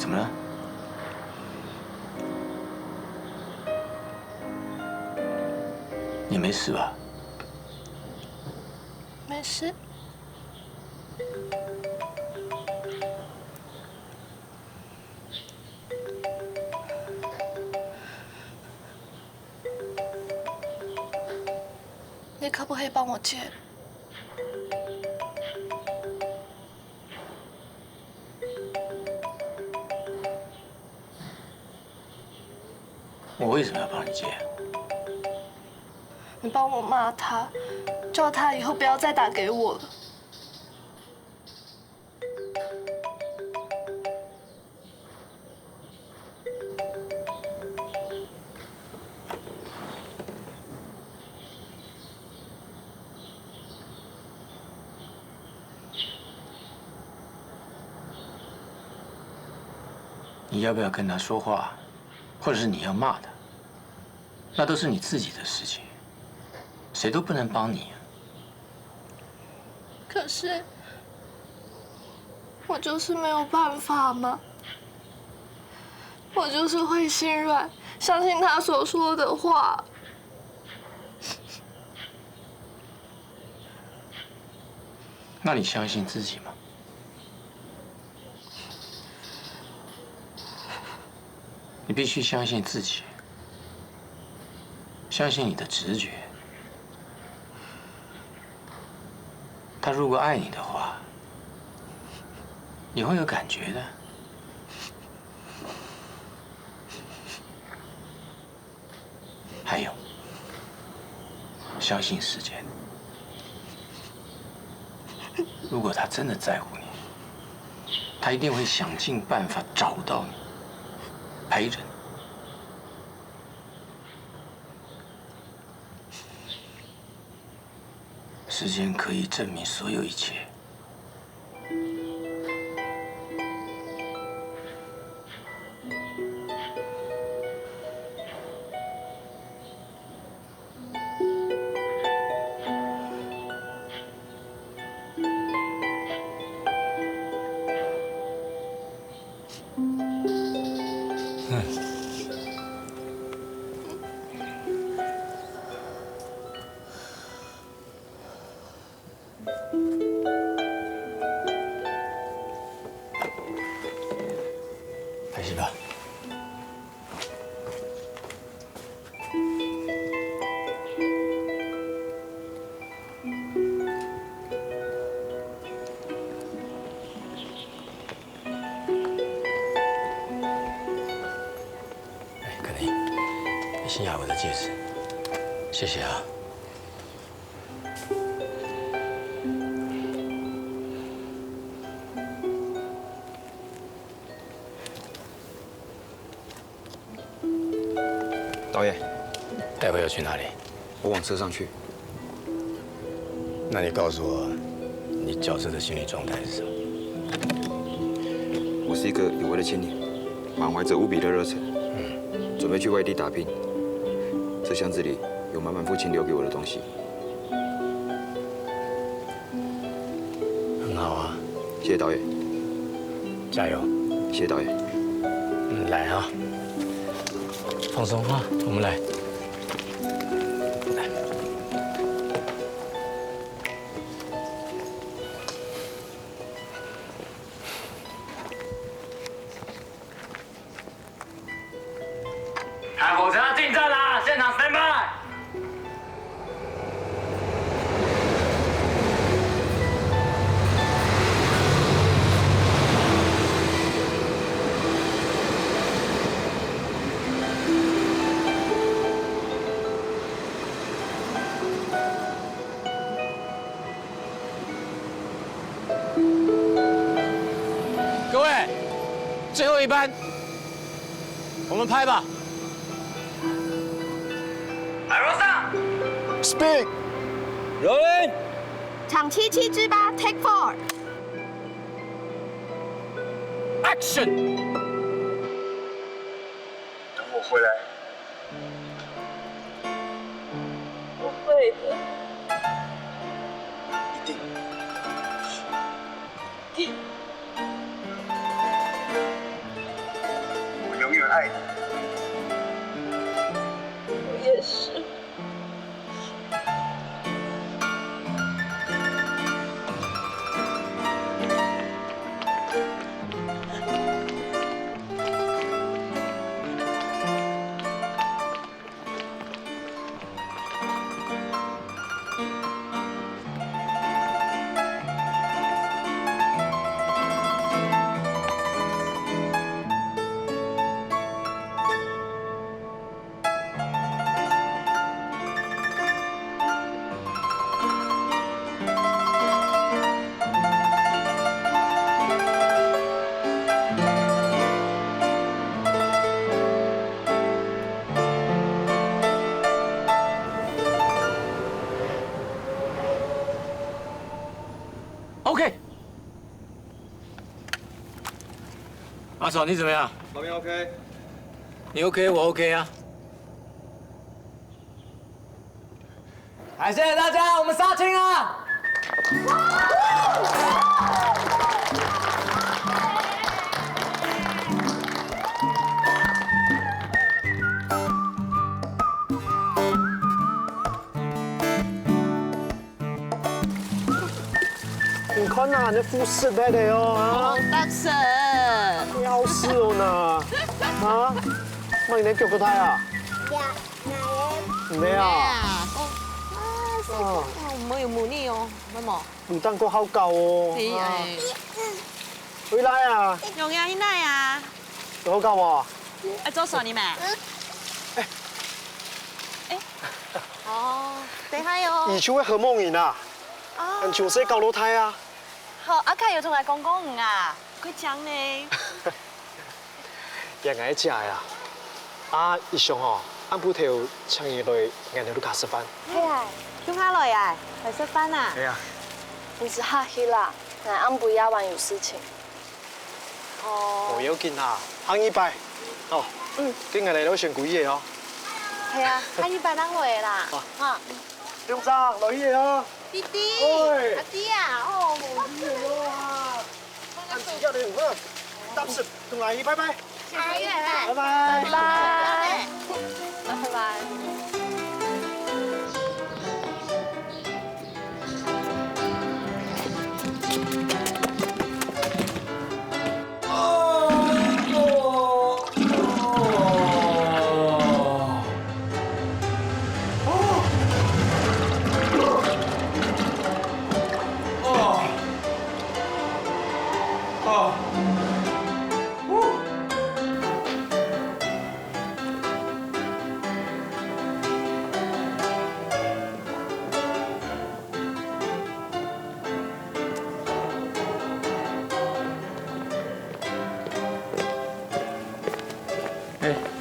怎么了？你没事吧？没事。你可不可以帮我借？我为什么要帮你借？你帮我骂他，叫他以后不要再打给我了。你要不要跟他说话，或者是你要骂他，那都是你自己的事情，谁都不能帮你。可是，我就是没有办法嘛，我就是会心软，相信他所说的话。那你相信自己吗？你必须相信自己，相信你的直觉。他如果爱你的话，你会有感觉的。还有，相信时间。如果他真的在乎你，他一定会想尽办法找到你。陪着你，时间可以证明所有一切。开始吧。哎，可妮，你新雅我的戒指，谢谢啊。导演，待会要去哪里？我往车上去。那你告诉我，你角色的心理状态是什么？我是一个有为的青年，满怀着无比的热忱，准备去外地打拼。这箱子里有满满父亲留给我的东西。很好啊，谢谢导演，加油！谢谢导演。来啊，放松啊，我们来。来。看火车要进站啦，现场 stand by。各位，最后一班，我们拍吧。海螺上 ，Speak， Rolling， 场77之8 ，Take 4。Action！ 等我回来。我会的。一定。OK。阿爽，你怎么样？旁边 OK。你 OK， 我 OK 啊。哎，谢谢大家，我们杀青啊！你看呐，你肤色来的哦啊！得瑟，要死哦呐！啊，乜你腳個睇啊？唔咩啊？哦，冇要冇呢哦，乜冇？唔得個口舊哦。你回來啊！用呀，現在呀，有口舊啊？做啥你們？哦，等下喲。而家會何夢然啊？人從細教到睇啊！好，阿凱又同我講講啊，佢講呢。人係一隻啊！啊，以上哦，按部條唱嘢類，人哋都卡食飯。係啊，中下來啊，嚟食飯啊。係啊。你是客氣啦，但安不亞灣有事情。哦。我要見下，行一拜。哦。今日嚟到上古嘢哦。係啊，行一拜當會啦。啊。梁生，來嘢啊！弟弟，喂阿弟啊，哦，冇嘢咯啊！按時間嚟好啦，搭實同阿姨拜拜。下月，拜拜。拜拜。拜拜。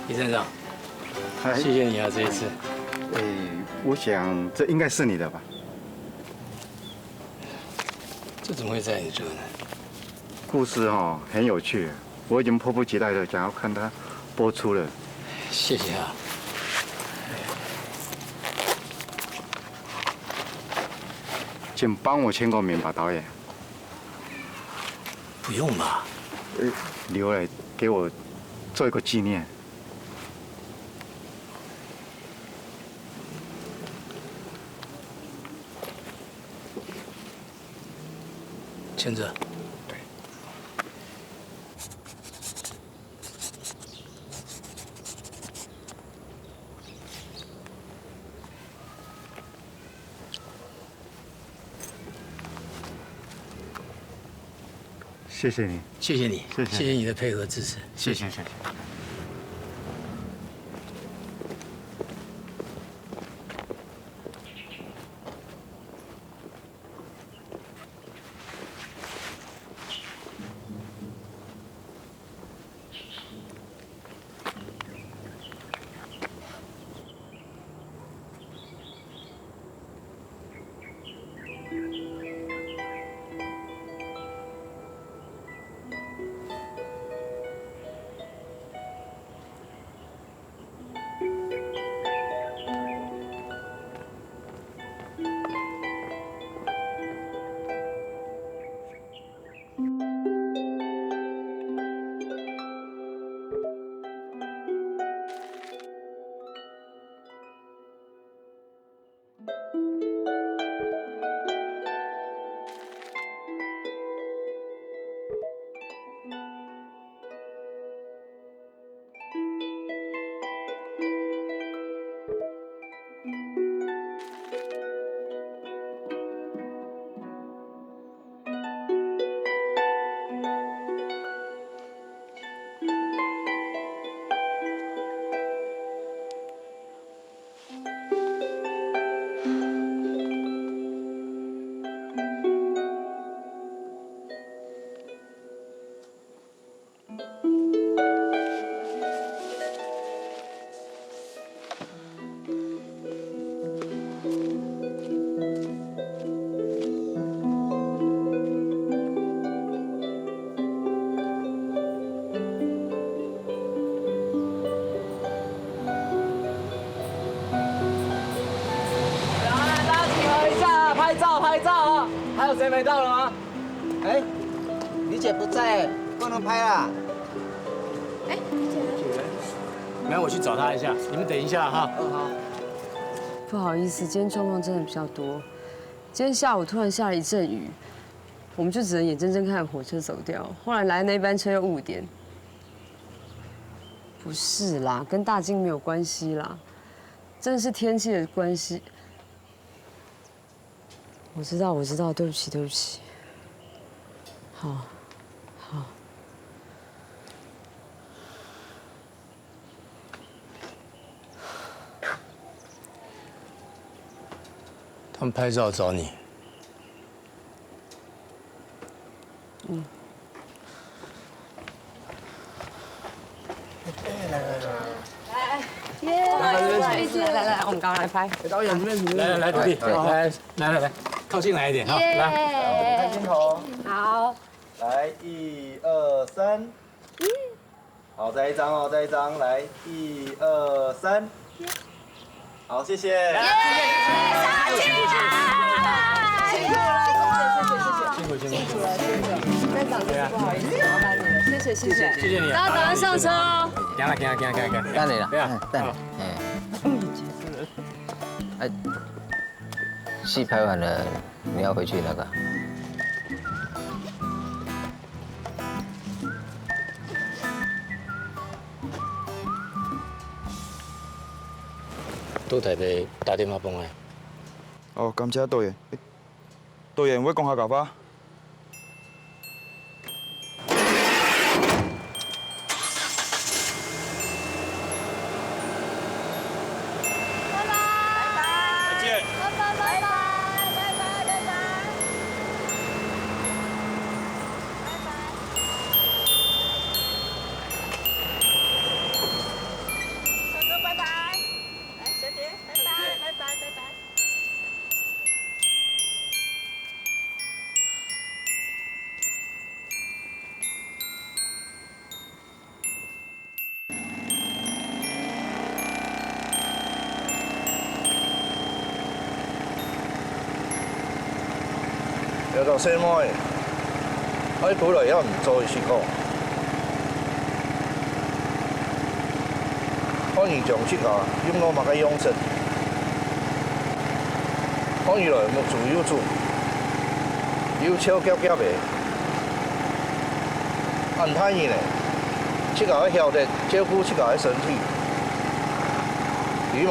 李站长，谢谢你啊，这一次。我想这应该是你的吧？这怎么会在你这呢？故事哦很有趣，我已经迫不及待的想要看它播出了。谢谢啊。请帮我签个名吧，导演。不用吧？留来给我做一个纪念。签着。对。谢谢你，谢谢你，谢谢谢谢你的配合支持，谢谢。还有谁没到了吗？哎，李姐不在，不能拍啦。哎，李姐，没有，我去找她一下，你们等一下哈。好。不好意思，今天状况真的比较多。今天下午突然下了一阵雨，我们就只能眼睁睁看着火车走掉。后来来的那班车又误点。不是啦，跟大金没有关系啦，真的是天气的关系。我知道，对不起，对不起。好，好。他们拍照找你。嗯。来，我们刚来拍。导演这边，来，徒弟，来，靠近来一点哈，来，看镜头。好。来，1、2、3。好，再一张哦，再一张，来，1、2、3。好，谢谢。辛苦了。班长，真是不好意思，麻烦你了，谢谢你。大家赶快上车哦。行了，等你了，不要，等你。哎，戏拍完了，你要回去那个。到台北打电话帮我。哦，感谢导演。导演，我讲下搞法。有到細妹，我本來也唔做試過，可以像出下，因我嘛嘅養成，可以來木做要做，要超夾夾嘅，按太熱咧，出下嘅效力照顧出下嘅身體，點喎？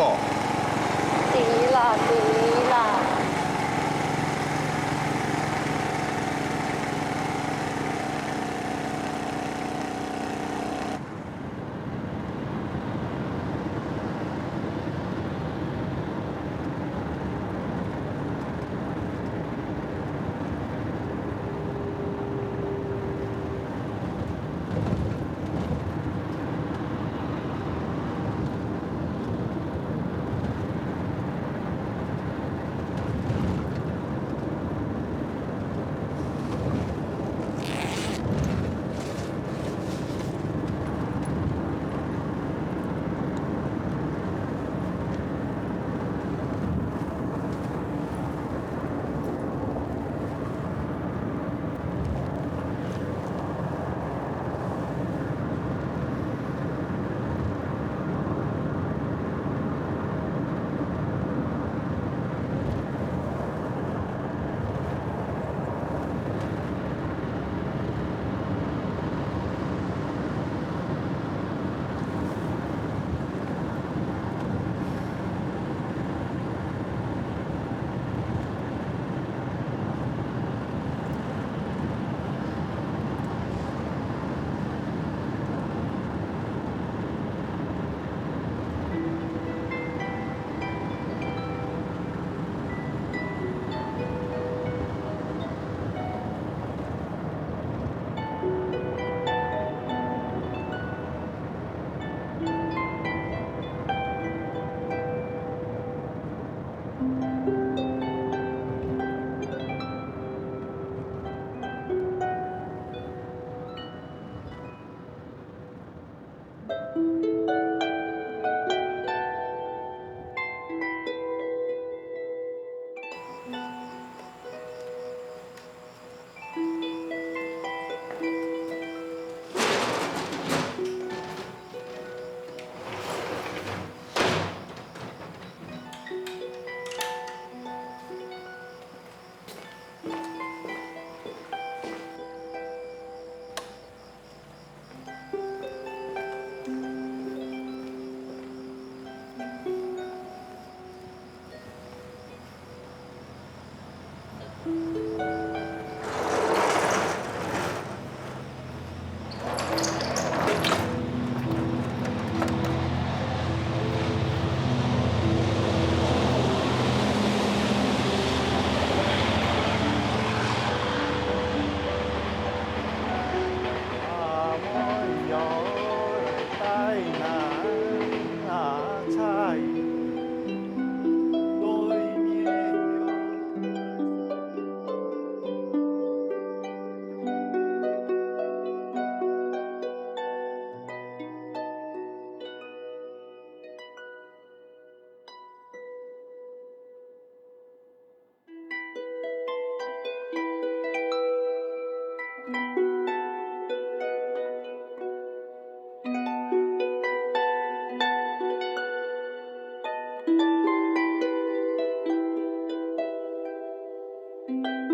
ดี啦。Ooh.